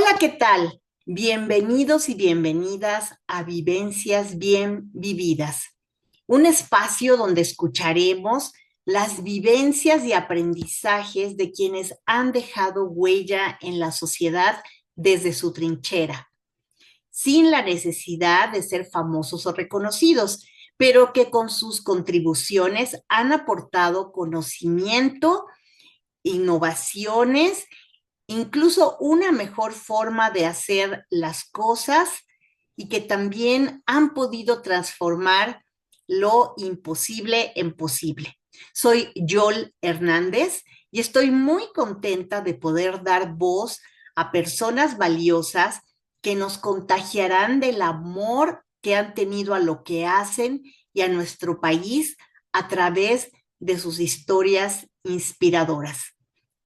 Hola, ¿qué tal? Bienvenidos y bienvenidas a Vivencias Bien Vividas, un espacio donde escucharemos las vivencias y aprendizajes de quienes han dejado huella en la sociedad desde su trinchera, sin la necesidad de ser famosos o reconocidos, pero que con sus contribuciones han aportado conocimiento, innovaciones, incluso una mejor forma de hacer las cosas y que también han podido transformar lo imposible en posible. Soy Yol Hernández y estoy muy contenta de poder dar voz a personas valiosas que nos contagiarán del amor que han tenido a lo que hacen y a nuestro país a través de sus historias inspiradoras.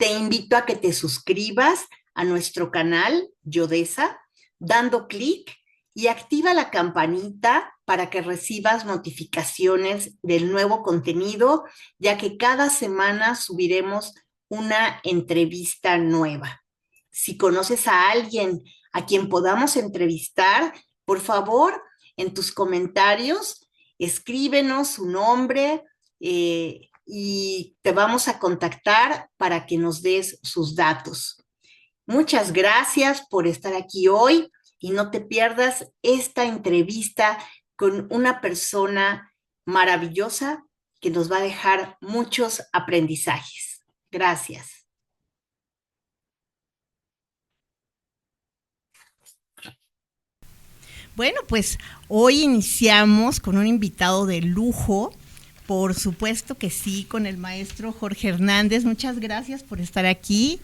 Te invito a que te suscribas a nuestro canal Yodesa dando clic y activa la campanita para que recibas notificaciones del nuevo contenido, ya que cada semana subiremos una entrevista nueva. Si conoces a alguien a quien podamos entrevistar, por favor, en tus comentarios, escríbenos su nombre, y te vamos a contactar para que nos des sus datos. Muchas gracias por estar aquí hoy y no te pierdas esta entrevista con una persona maravillosa que nos va a dejar muchos aprendizajes. Gracias. Bueno, pues hoy iniciamos con un invitado de lujo, por supuesto que sí, con el maestro Jorge Hernández. Muchas gracias por estar aquí.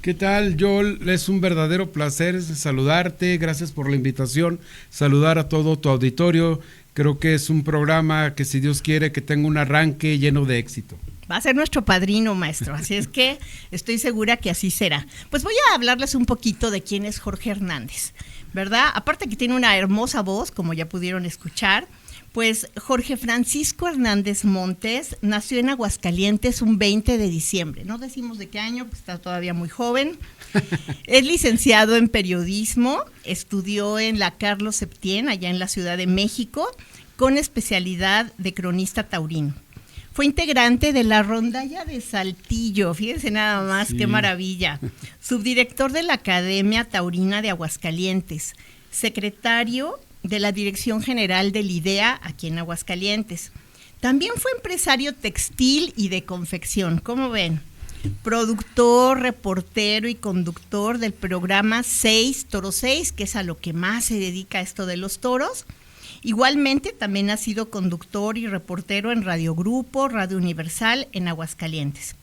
¿Qué tal, Joel? Es un verdadero placer saludarte, gracias por la invitación, saludar a todo tu auditorio. Creo que es un programa que, si Dios quiere, que tenga un arranque lleno de éxito. Va a ser nuestro padrino, maestro, así es que estoy segura que así será. Pues voy a hablarles un poquito de quién es Jorge Hernández, ¿verdad? Aparte que tiene una hermosa voz, como ya pudieron escuchar, pues Jorge Francisco Hernández Montes nació en Aguascalientes un 20 de diciembre. No decimos de qué año, pues está todavía muy joven. Es licenciado en periodismo, estudió en la Carlos Septién, allá en la Ciudad de México, con especialidad de cronista taurino. Fue integrante de la rondalla de Saltillo, fíjense nada más, sí. Qué maravilla. Subdirector de la Academia Taurina de Aguascalientes, secretario de la Dirección General del IDEA aquí en Aguascalientes. También fue empresario textil y de confección, ¿cómo ven? Productor, reportero y conductor del programa 6 Toro 6, que es a lo que más se dedica esto de los toros. Igualmente también ha sido conductor y reportero en Radio Grupo, Radio Universal en Aguascalientes.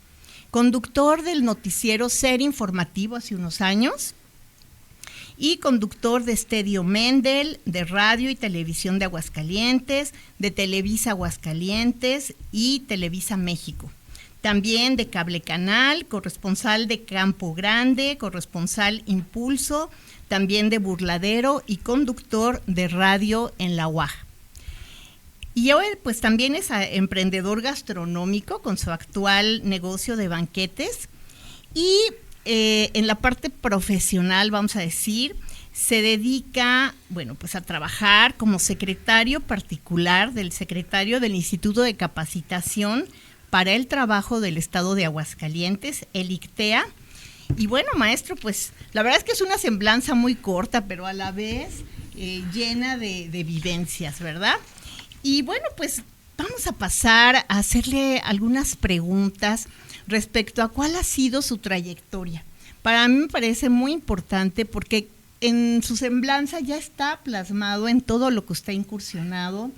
Conductor del noticiero Ser Informativo hace unos años y conductor de Estadio Mendel, de Radio y Televisión de Aguascalientes, de Televisa Aguascalientes y Televisa México. También de Cable Canal, corresponsal de Campo Grande, corresponsal Impulso, también de Burladero y conductor de radio en la UAJ. Y hoy pues también es emprendedor gastronómico con su actual negocio de banquetes y en la parte profesional, vamos a decir, se dedica, bueno, pues a trabajar como secretario particular del secretario del Instituto de Capacitación para el Trabajo del Estado de Aguascalientes, el ICTEA. Y bueno, maestro, pues la verdad es que es una semblanza muy corta, pero a la vez llena de vivencias, ¿verdad? Y bueno, pues vamos a pasar a hacerle algunas preguntas respecto a cuál ha sido su trayectoria. Para mí me parece muy importante porque en su semblanza ya está plasmado en todo lo que usted ha incursionado,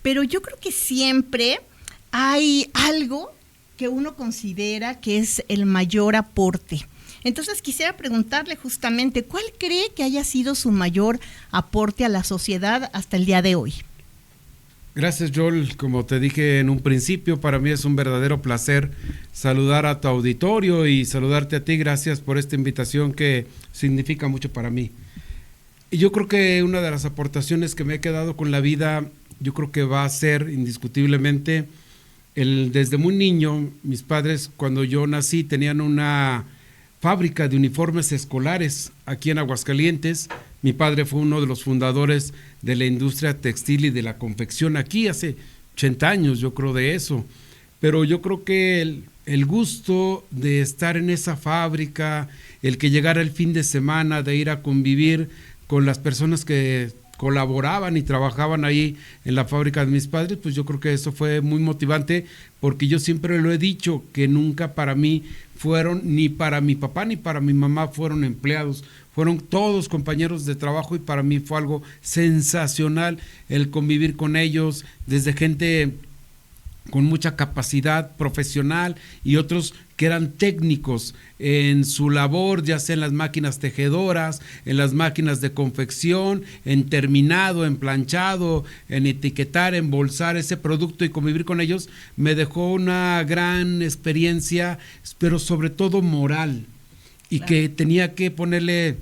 pero yo creo que siempre hay algo que uno considera que es el mayor aporte. Entonces quisiera preguntarle justamente, ¿cuál cree que haya sido su mayor aporte a la sociedad hasta el día de hoy? Gracias, Joel. Como te dije en un principio, para mí es un verdadero placer saludar a tu auditorio y saludarte a ti. Gracias por esta invitación que significa mucho para mí. Y yo creo que una de las aportaciones que me he quedado con la vida, yo creo que va a ser indiscutiblemente desde muy niño, mis padres cuando yo nací tenían una fábrica de uniformes escolares aquí en Aguascalientes. Mi padre fue uno de los fundadores de la industria textil y de la confección aquí hace 80 años, yo creo de eso. Pero yo creo que el gusto de estar en esa fábrica, el que llegara el fin de semana, de ir a convivir con las personas que colaboraban y trabajaban ahí en la fábrica de mis padres, pues yo creo que eso fue muy motivante, porque yo siempre lo he dicho, que nunca para mí fueron, ni para mi papá ni para mi mamá fueron empleados, fueron todos compañeros de trabajo, y para mí fue algo sensacional el convivir con ellos, desde gente con mucha capacidad profesional y otros que eran técnicos en su labor, ya sea en las máquinas tejedoras, en las máquinas de confección, en terminado, en planchado, en etiquetar, embolsar ese producto, y convivir con ellos me dejó una gran experiencia, pero sobre todo moral, y claro, que tenía que ponerle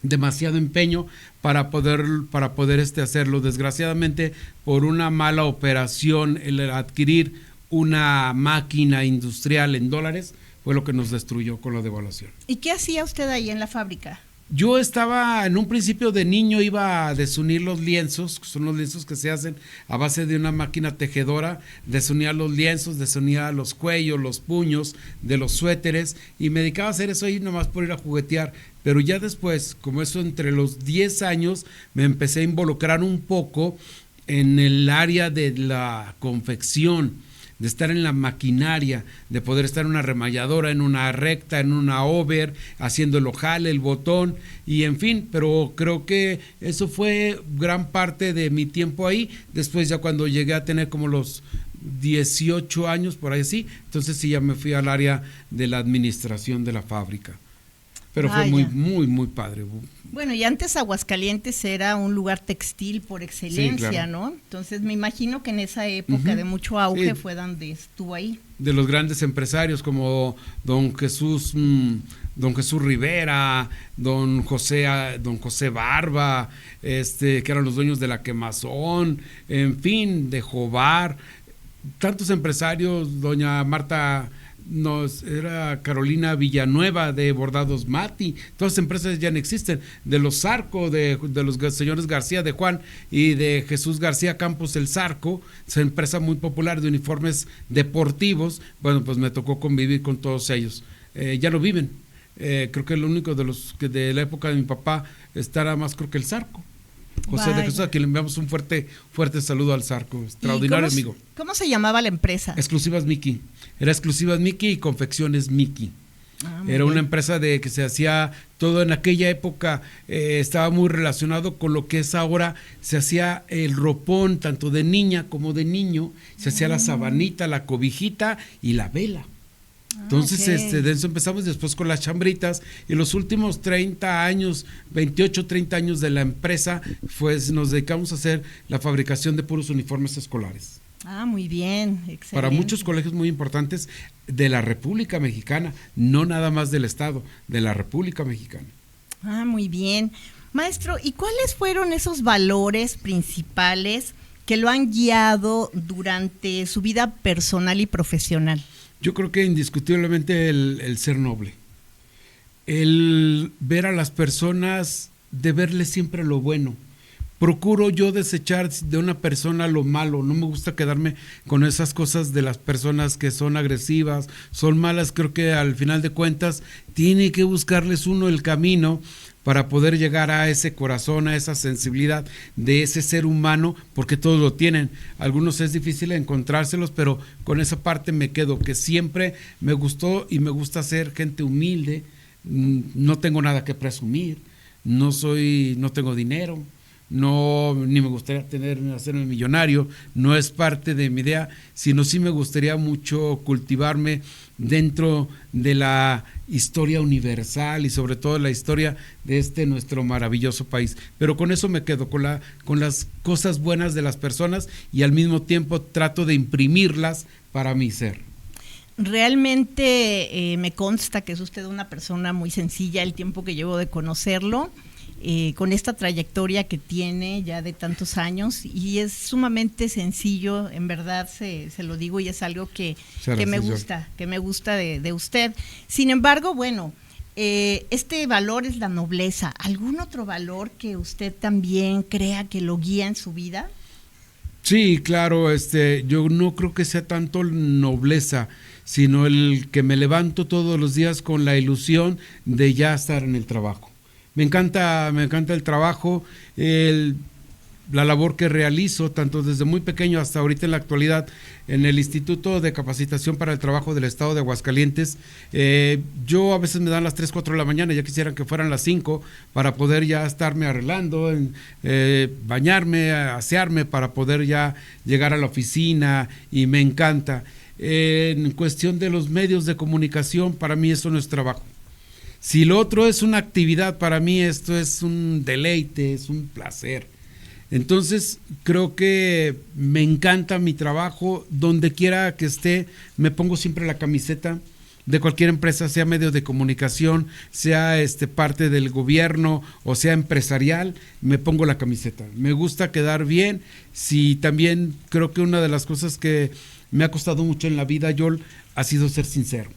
demasiado empeño para poder hacerlo. Desgraciadamente, por una mala operación, el adquirir una máquina industrial en dólares fue lo que nos destruyó con la devaluación. ¿Y qué hacía usted ahí en la fábrica? Yo estaba, en un principio de niño, iba a desunir los lienzos, son los lienzos que se hacen a base de una máquina tejedora, desunía los lienzos, desunía los cuellos, los puños de los suéteres, y me dedicaba a hacer eso ahí nomás por ir a juguetear. Pero ya después, como eso entre los 10 años, me empecé a involucrar un poco en el área de la confección, de estar en la maquinaria, de poder estar en una remalladora, en una recta, en una over, haciendo el ojal, el botón, y en fin, pero creo que eso fue gran parte de mi tiempo ahí. Después, ya cuando llegué a tener como los 18 años, por ahí así, entonces sí ya me fui al área de la administración de la fábrica. Pero fue muy padre. Bueno, y antes Aguascalientes era un lugar textil por excelencia, sí, claro, ¿no? Entonces me imagino que en esa época de mucho auge fue donde estuvo ahí. De los grandes empresarios como don Jesús Rivera, don José Barba, que eran los dueños de La Quemazón, en fin, de Jobar, tantos empresarios, doña Marta, era Carolina Villanueva de Bordados Mati, todas las empresas ya no existen, de los Zarco, de los señores García de Juan y de Jesús García Campos el Zarco, esa empresa muy popular de uniformes deportivos. Bueno, pues me tocó convivir con todos ellos, ya no viven, creo que el único de los que de la época de mi papá estará más, creo que el Zarco. José de Jesús, a quien le enviamos un fuerte saludo al Zarco, extraordinario amigo. ¿Cómo se llamaba la empresa? Exclusivas Mickey, era Exclusivas Mickey y Confecciones Mickey. Era una empresa que se hacía todo en aquella época, estaba muy relacionado con lo que es ahora, se hacía el ropón, tanto de niña como de niño, se hacía la sabanita, la cobijita y la vela. Entonces, de eso empezamos, después con las chambritas, y los últimos 30 años, 28, 30 años de la empresa, pues nos dedicamos a hacer la fabricación de puros uniformes escolares. Muy bien, excelente. Para muchos colegios muy importantes de la República Mexicana, no nada más del Estado, de la República Mexicana. Muy bien. Maestro, ¿y cuáles fueron esos valores principales que lo han guiado durante su vida personal y profesional? Yo creo que indiscutiblemente el ser noble, el ver a las personas, de verles siempre lo bueno. Procuro yo desechar de una persona lo malo, no me gusta quedarme con esas cosas de las personas que son agresivas, son malas. Creo que al final de cuentas tiene que buscarles uno el camino para poder llegar a ese corazón, a esa sensibilidad de ese ser humano, porque todos lo tienen. Algunos es difícil encontrárselos, pero con esa parte me quedo, que siempre me gustó y me gusta ser gente humilde. No tengo nada que presumir, no tengo dinero, ni me gustaría hacerme millonario, no es parte de mi idea, sino sí me gustaría mucho cultivarme dentro de la historia universal y sobre todo la historia de nuestro maravilloso país. Pero con eso me quedo, con las cosas buenas de las personas, y al mismo tiempo trato de imprimirlas para mi ser. Realmente me consta que es usted una persona muy sencilla, el tiempo que llevo de conocerlo, con esta trayectoria que tiene ya de tantos años, y es sumamente sencillo, en verdad se lo digo, y es algo que me gusta de usted. Sin embargo, bueno, este valor es la nobleza. ¿Algún otro valor que usted también crea que lo guía en su vida? Sí, claro, yo no creo que sea tanto nobleza, sino el que me levanto todos los días con la ilusión de ya estar en el trabajo. Me encanta el trabajo, la labor que realizo, tanto desde muy pequeño hasta ahorita en la actualidad, en el Instituto de Capacitación para el Trabajo del Estado de Aguascalientes. Yo a veces me dan las 3, 4 de la mañana, ya quisieran que fueran las 5, para poder ya estarme arreglando, bañarme, asearme, para poder ya llegar a la oficina, y me encanta. En cuestión de los medios de comunicación, para mí eso no es trabajo. Si lo otro es una actividad, para mí esto es un deleite, es un placer. Entonces, creo que me encanta mi trabajo. Donde quiera que esté, me pongo siempre la camiseta de cualquier empresa, sea medio de comunicación, sea parte del gobierno o sea empresarial, me pongo la camiseta. Me gusta quedar bien. Sí, también creo que una de las cosas que me ha costado mucho en la vida, Joel, ha sido ser sincero.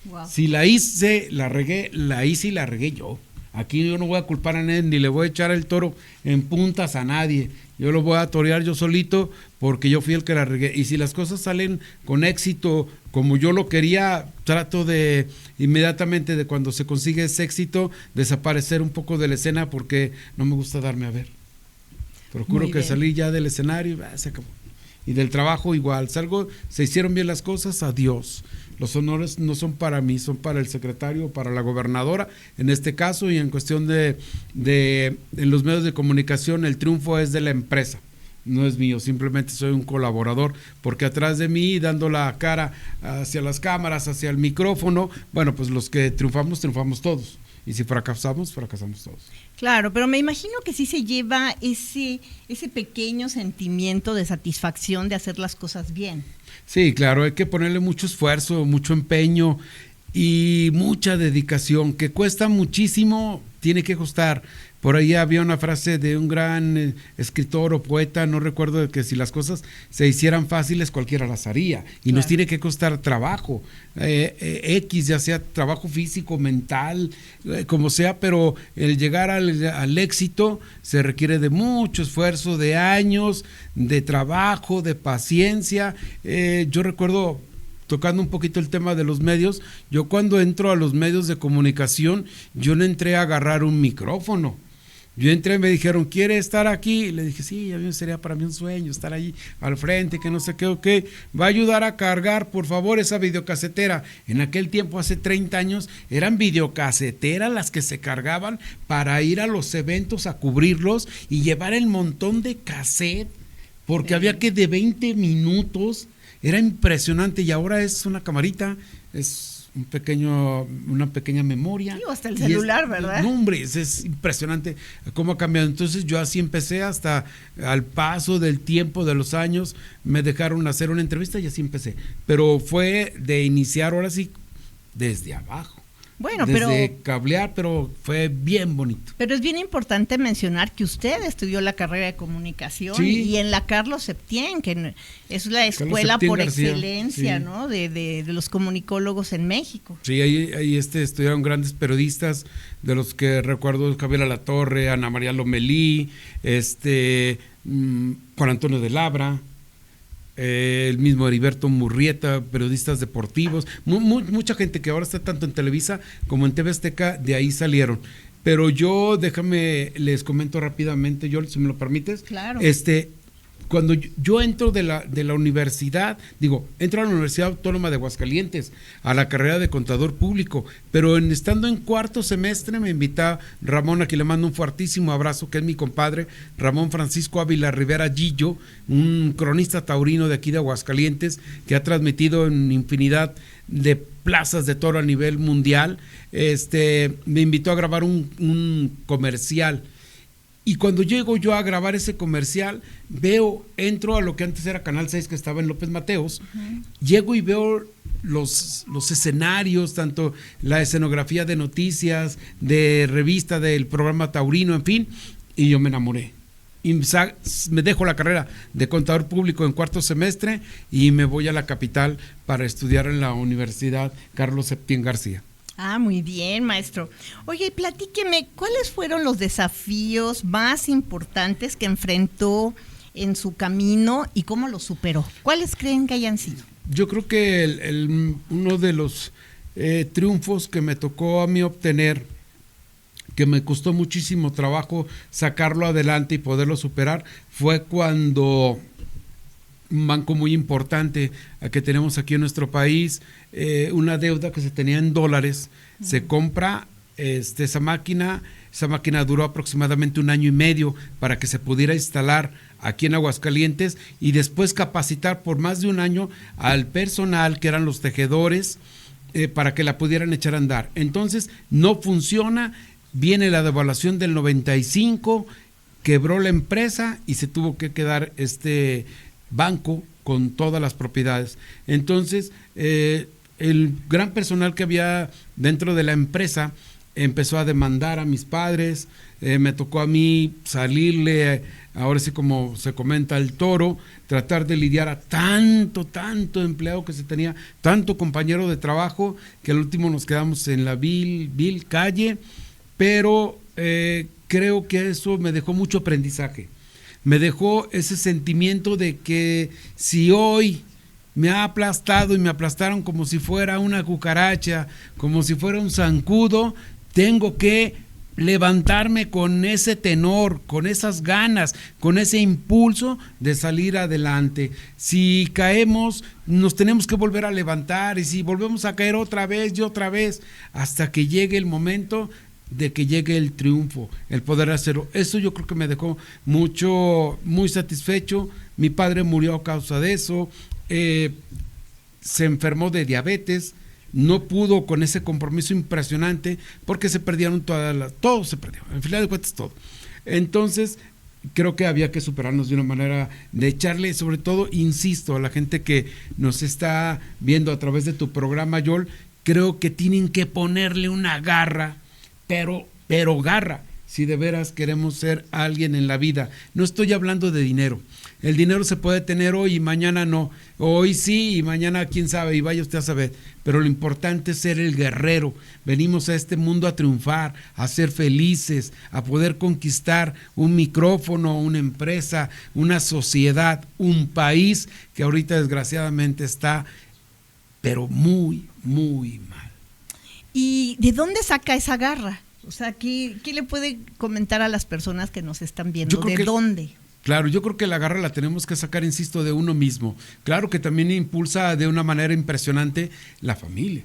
Wow. Si la hice, la regué, la hice y la regué yo. Aquí yo no voy a culpar a nadie, ni le voy a echar el toro en puntas a nadie. Yo lo voy a torear yo solito, porque yo fui el que la regué. Y si las cosas salen con éxito, como yo lo quería, trato de inmediatamente, de cuando se consigue ese éxito, desaparecer un poco de la escena, porque no me gusta darme a ver. Procuro que salí ya del escenario y se acabó. Y del trabajo igual, se hicieron bien las cosas, adiós. Los honores no son para mí, son para el secretario, para la gobernadora, en este caso. Y en cuestión de en los medios de comunicación, el triunfo es de la empresa, no es mío. Simplemente soy un colaborador, porque atrás de mí, dando la cara hacia las cámaras, hacia el micrófono, bueno, pues los que triunfamos todos. Y si fracasamos todos. Claro, pero me imagino que sí se lleva ese pequeño sentimiento de satisfacción de hacer las cosas bien. Sí, claro, hay que ponerle mucho esfuerzo, mucho empeño y mucha dedicación, que cuesta muchísimo, tiene que costar. Por ahí había una frase de un gran escritor o poeta, no recuerdo, de que si las cosas se hicieran fáciles, cualquiera las haría. Y claro, nos tiene que costar trabajo, ya sea trabajo físico, mental, como sea, pero el llegar al éxito se requiere de mucho esfuerzo, de años, de trabajo, de paciencia. Yo recuerdo, tocando un poquito el tema de los medios, yo cuando entro a los medios de comunicación, yo no entré a agarrar un micrófono. Yo entré y me dijeron, ¿quiere estar aquí? Y le dije, sí, sería para mí un sueño estar ahí al frente, que no sé qué, ok. Va a ayudar a cargar, por favor, esa videocasetera. En aquel tiempo, hace 30 años, eran videocaseteras las que se cargaban para ir a los eventos a cubrirlos y llevar el montón de cassette, porque había que de 20 minutos. Era impresionante, y ahora es una camarita, es una pequeña memoria. Sí, hasta el celular, ¿verdad? No, hombre, es impresionante cómo ha cambiado. Entonces yo así empecé, hasta al paso del tiempo, de los años, me dejaron hacer una entrevista y así empecé. Pero fue de iniciar ahora sí desde abajo. Bueno, desde cablear, pero fue bien bonito. Pero es bien importante mencionar que usted estudió la carrera de comunicación, sí, y en la Carlos Septién, que es la escuela por García, excelencia, sí, ¿no? de los comunicólogos en México. Sí, ahí estudiaron grandes periodistas, de los que recuerdo Javier Alatorre, Ana María Lomelí, Juan Antonio de Labra, el mismo Heriberto Murrieta, periodistas deportivos, mucha gente que ahora está tanto en Televisa como en TV Azteca, de ahí salieron. Pero yo, les comento rápidamente, Joel, si me lo permites. Claro. Cuando yo entro de la universidad, entro a la Universidad Autónoma de Aguascalientes, a la carrera de contador público, pero estando en cuarto semestre me invita Ramón, a quien le mando un fuertísimo abrazo, que es mi compadre, Ramón Francisco Ávila Rivera Gillo, un cronista taurino de aquí de Aguascalientes, que ha transmitido en infinidad de plazas de toro a nivel mundial. Me invitó a grabar un comercial. Y cuando llego yo a grabar ese comercial, entro a lo que antes era Canal 6, que estaba en López Mateos, llego y veo los escenarios, tanto la escenografía de noticias, de revista, del programa taurino, en fin, y yo me enamoré. Y me dejo la carrera de contador público en cuarto semestre y me voy a la capital para estudiar en la Universidad Carlos Septién García. Ah, muy bien, maestro. Oye, y platíqueme, ¿cuáles fueron los desafíos más importantes que enfrentó en su camino y cómo los superó? ¿Cuáles creen que hayan sido? Yo creo que uno de los triunfos que me tocó a mí obtener, que me costó muchísimo trabajo sacarlo adelante y poderlo superar, fue cuando un banco muy importante que tenemos aquí en nuestro país, una deuda que se tenía en dólares, se compra esa máquina duró aproximadamente 1 año y medio para que se pudiera instalar aquí en Aguascalientes y después capacitar por más de 1 año al personal que eran los tejedores para que la pudieran echar a andar. Entonces no funciona, viene la devaluación del 95, quebró la empresa y se tuvo que quedar este banco con todas las propiedades. Entonces el gran personal que había dentro de la empresa empezó a demandar a mis padres, me tocó a mí salirle, ahora sí como se comenta, al toro, tratar de lidiar a tanto empleado que se tenía, tanto compañero de trabajo, que al último nos quedamos en la vil calle, pero creo que eso me dejó mucho aprendizaje, me dejó ese sentimiento de que si hoy me ha aplastado y me aplastaron como si fuera una cucaracha, como si fuera un zancudo, tengo que levantarme con ese tenor, con esas ganas, con ese impulso de salir adelante. Si caemos, nos tenemos que volver a levantar, y si volvemos a caer otra vez y otra vez, hasta que llegue el momento de que llegue el triunfo, el poder hacerlo. Eso yo creo que me dejó muy satisfecho. Mi padre murió a causa de eso, se enfermó de diabetes, no pudo con ese compromiso impresionante porque se perdieron todo se perdió, en final de cuentas todo. Entonces creo que había que superarnos de una manera de echarle, sobre todo, insisto, a la gente que nos está viendo a través de tu programa, Joel, creo que tienen que ponerle una garra, pero garra, si de veras queremos ser alguien en la vida. No estoy hablando de dinero. El dinero se puede tener hoy y mañana no. Hoy sí y mañana quién sabe, y vaya usted a saber. Pero lo importante es ser el guerrero. Venimos a este mundo a triunfar, a ser felices, a poder conquistar un micrófono, una empresa, una sociedad, un país que ahorita desgraciadamente está, pero muy mal. ¿Y de dónde saca esa garra? O sea, ¿qué le puede comentar a las personas que nos están viendo? ¿De dónde? Claro, yo creo que la garra la tenemos que sacar, insisto, de uno mismo. Claro que también impulsa de una manera impresionante la familia.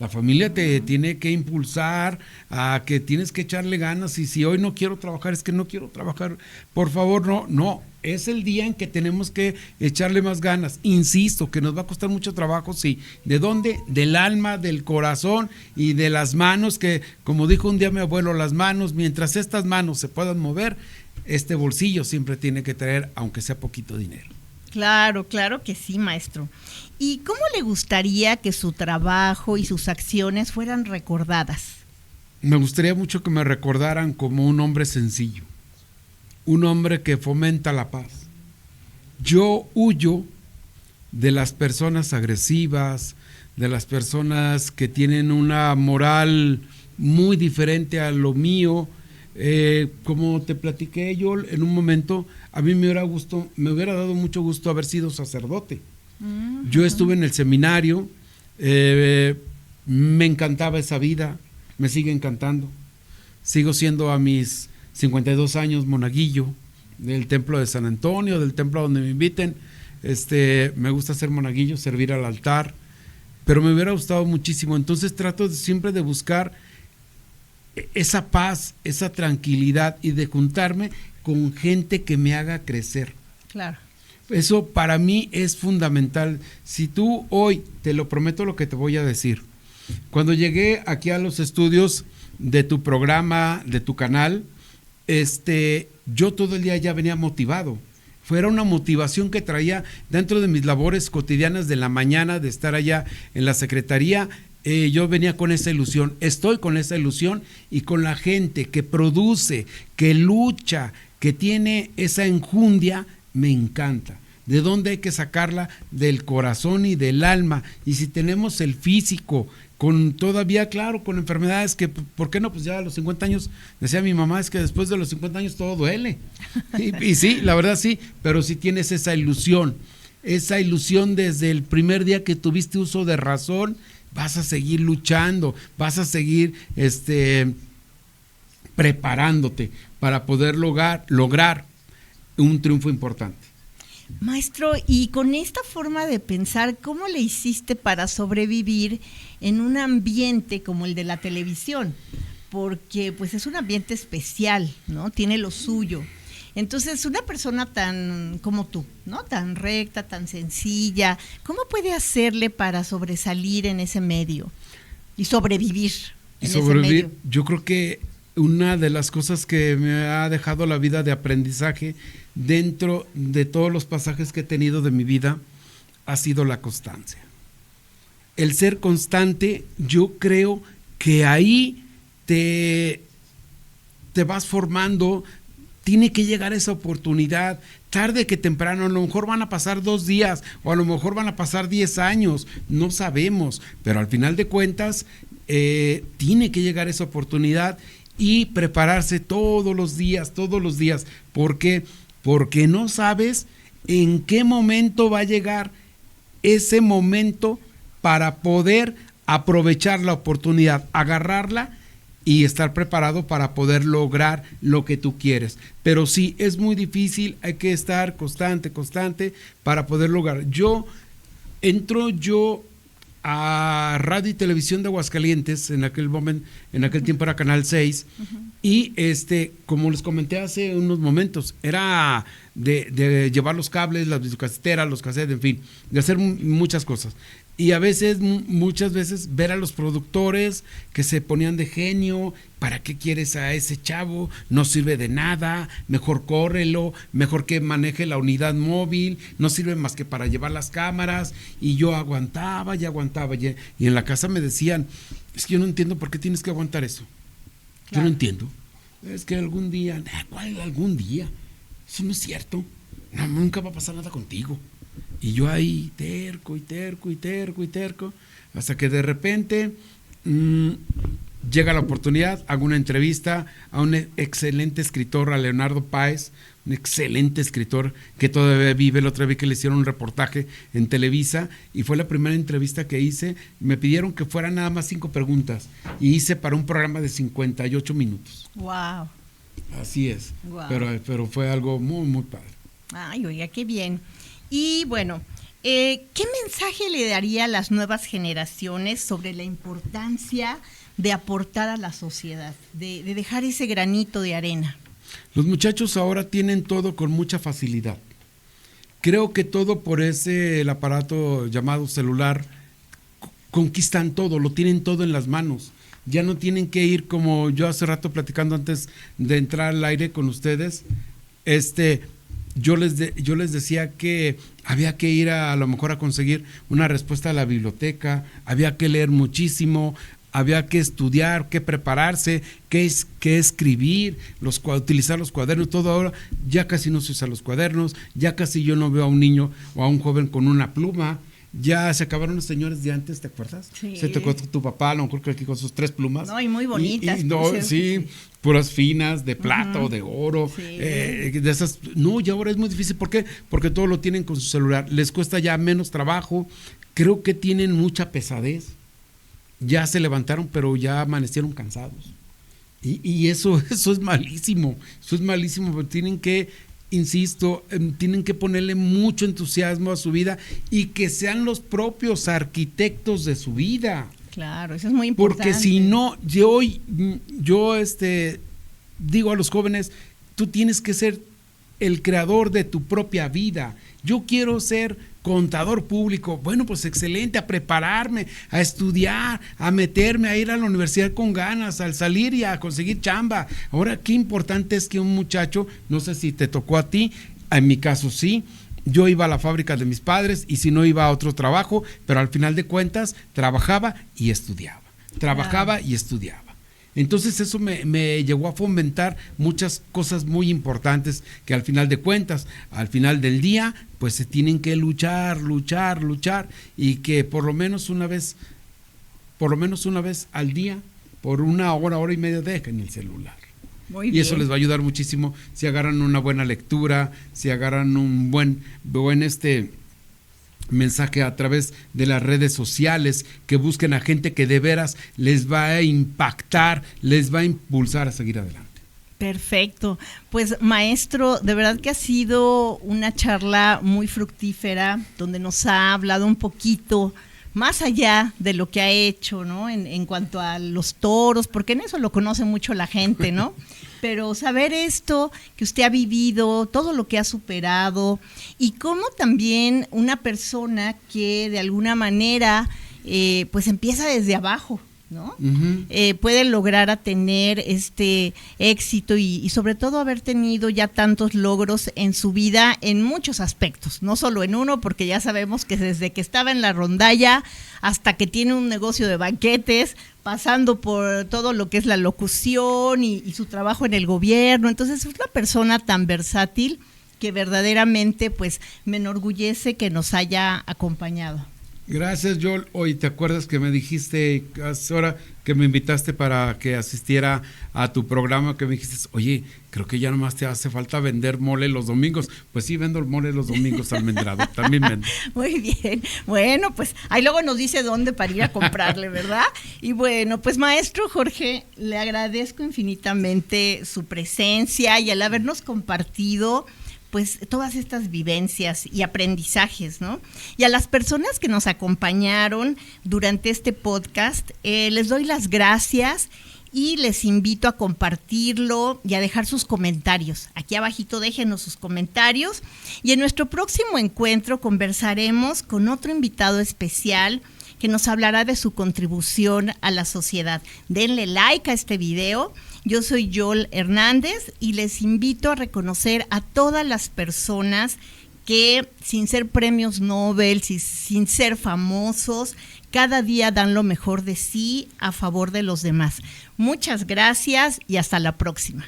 La familia te tiene que impulsar a que tienes que echarle ganas, y si hoy no quiero trabajar, es que no quiero trabajar. Por favor, no. Es el día en que tenemos que echarle más ganas. Insisto, que nos va a costar mucho trabajo, sí. ¿De dónde? Del alma, del corazón y de las manos, que como dijo un día mi abuelo, las manos, mientras estas manos se puedan mover, este bolsillo siempre tiene que traer, aunque sea poquito dinero. Claro que sí, maestro. ¿Y cómo le gustaría que su trabajo y sus acciones fueran recordadas? Me gustaría mucho que me recordaran como un hombre sencillo, un hombre que fomenta la paz. Yo huyo de las personas agresivas, de las personas que tienen una moral muy diferente a lo mío. Como te platiqué yo en un momento, a mí me hubiera dado mucho gusto haber sido sacerdote. Yo estuve en el seminario, me encantaba esa vida, me sigue encantando. Sigo siendo a mis 52 años monaguillo del templo de San Antonio, del templo donde me inviten. Me gusta ser monaguillo, servir al altar, pero me hubiera gustado muchísimo. Entonces trato siempre de buscar esa paz, esa tranquilidad, y de juntarme con gente que me haga crecer. Claro. Eso para mí es fundamental. Si tú hoy, te lo prometo lo que te voy a decir, cuando llegué aquí a los estudios de tu programa, de tu canal, yo todo el día ya venía motivado. Fuera una motivación que traía dentro de mis labores cotidianas de la mañana, de estar allá en la secretaría. Yo venía con esa ilusión, estoy con esa ilusión, y con la gente que produce, que lucha, que tiene esa enjundia, me encanta. ¿De dónde hay que sacarla? Del corazón y del alma. Y si tenemos el físico, con todavía, claro, con enfermedades que, ¿por qué no? Pues ya a los 50 años, decía mi mamá, es que después de los 50 años todo duele. Y sí, la verdad sí, pero si tienes esa ilusión desde el primer día que tuviste uso de razón, vas a seguir luchando, vas a seguir preparándote para poder lograr un triunfo importante. Maestro, y con esta forma de pensar, ¿cómo le hiciste para sobrevivir en un ambiente como el de la televisión? Porque pues es un ambiente especial, ¿no? Tiene lo suyo. Entonces, una persona tan como tú, ¿no? Tan recta, tan sencilla, ¿cómo puede hacerle para sobresalir en ese medio y sobrevivir en ese medio? Yo creo que una de las cosas que me ha dejado la vida de aprendizaje dentro de todos los pasajes que he tenido de mi vida ha sido la constancia. El ser constante, yo creo que ahí te vas formando. Tiene que llegar esa oportunidad, tarde que temprano. A lo mejor van a pasar 2 días o a lo mejor van a pasar 10 años, no sabemos, pero al final de cuentas tiene que llegar esa oportunidad y prepararse todos los días. ¿Por qué? Porque no sabes en qué momento va a llegar ese momento para poder aprovechar la oportunidad, agarrarla y estar preparado para poder lograr lo que tú quieres. Pero sí, es muy difícil, hay que estar constante para poder lograr. Entro a Radio y Televisión de Aguascalientes, en aquel tiempo era Canal 6, y como les comenté hace unos momentos, era de llevar los cables, las videocaseteras, los cassettes, en fin, de hacer muchas cosas. Y muchas veces ver a los productores que se ponían de genio, ¿para qué quieres a ese chavo? No sirve de nada, mejor córrelo, mejor que maneje la unidad móvil, no sirve más que para llevar las cámaras. Y yo aguantaba, y en la casa me decían, es que yo no entiendo por qué tienes que aguantar eso. Claro. Yo no entiendo. Es que algún día, ¿cuál algún día? Eso no es cierto, no, nunca va a pasar nada contigo. Y yo ahí terco, hasta que de repente llega la oportunidad, hago una entrevista a un excelente escritor, a Leonardo Páez, un excelente escritor que todavía vive. La otra vez que le hicieron un reportaje en Televisa y fue la primera entrevista que hice. Me pidieron que fueran nada más 5 preguntas y hice para un programa de 58 minutos. ¡Wow! Así es, wow. Pero fue algo muy, muy padre. Ay, oiga, qué bien. Y bueno, ¿qué mensaje le daría a las nuevas generaciones sobre la importancia de aportar a la sociedad, de dejar ese granito de arena? Los muchachos ahora tienen todo con mucha facilidad. Creo que todo por el aparato llamado celular, conquistan todo, lo tienen todo en las manos. Ya no tienen que ir como yo hace rato platicando antes de entrar al aire con ustedes, yo les decía que había que ir a lo mejor a conseguir una respuesta a la biblioteca, había que leer muchísimo, había que estudiar, que prepararse, que escribir, utilizar los cuadernos. Todo ahora ya casi no se usan los cuadernos, ya casi yo no veo a un niño o a un joven con una pluma. Ya se acabaron los señores de antes, ¿te acuerdas? Sí. Se tocó tu papá, a lo mejor creo que con sus 3 plumas. No, y muy bonitas. Sí, puras finas, de plata o de oro. Sí. De esas. No, y ahora es muy difícil. ¿Por qué? Porque todo lo tienen con su celular. Les cuesta ya menos trabajo. Creo que tienen mucha pesadez. Ya se levantaron, pero ya amanecieron cansados. Y eso es malísimo. Eso es malísimo, porque tienen que, insisto, tienen que ponerle mucho entusiasmo a su vida y que sean los propios arquitectos de su vida. Claro, eso es muy importante. Porque si no, yo digo a los jóvenes, tú tienes que ser el creador de tu propia vida. Yo quiero ser contador público. Bueno, pues excelente, a prepararme, a estudiar, a meterme, a ir a la universidad con ganas, al salir y a conseguir chamba. Ahora, qué importante es que un muchacho, no sé si te tocó a ti, en mi caso sí, yo iba a la fábrica de mis padres y si no iba a otro trabajo, pero al final de cuentas trabajaba y estudiaba, y estudiaba. Entonces eso me llegó a fomentar muchas cosas muy importantes que al final de cuentas, al final del día, pues se tienen que luchar y que por lo menos una vez al día, por una hora y media, dejen el celular. Muy y bien. eso les va a ayudar muchísimo si agarran una buena lectura, si agarran un buen mensaje a través de las redes sociales, que busquen a gente que de veras les va a impactar, les va a impulsar a seguir adelante. Perfecto. Pues maestro, de verdad que ha sido una charla muy fructífera, donde nos ha hablado un poquito más allá de lo que ha hecho, ¿no? En cuanto a los toros, porque en eso lo conoce mucho la gente, ¿no? Pero saber esto que usted ha vivido, todo lo que ha superado, y cómo también una persona que de alguna manera pues empieza desde abajo, ¿no? Uh-huh. Puede lograr a tener este éxito y sobre todo haber tenido ya tantos logros en su vida en muchos aspectos, no solo en uno, porque ya sabemos que desde que estaba en la rondalla hasta que tiene un negocio de banquetes, pasando por todo lo que es la locución y su trabajo en el gobierno. Entonces es una persona tan versátil que verdaderamente pues me enorgullece que nos haya acompañado. Gracias, Joel. Hoy te acuerdas que me dijiste hace hora que me invitaste para que asistiera a tu programa, que me dijiste, oye, creo que ya nomás te hace falta vender mole los domingos. Pues sí, vendo el mole los domingos almendrado, también vendo. Muy bien, bueno, pues ahí luego nos dice dónde para ir a comprarle, ¿verdad? Y bueno, pues maestro Jorge, le agradezco infinitamente su presencia y el habernos compartido pues todas estas vivencias y aprendizajes, ¿no? Y a las personas que nos acompañaron durante este podcast, les doy las gracias y les invito a compartirlo y a dejar sus comentarios. Aquí abajito déjenos sus comentarios y en nuestro próximo encuentro conversaremos con otro invitado especial que nos hablará de su contribución a la sociedad. Denle like a este video. Yo soy Joel Hernández y les invito a reconocer a todas las personas que sin ser premios Nobel, sin ser famosos, cada día dan lo mejor de sí a favor de los demás. Muchas gracias y hasta la próxima.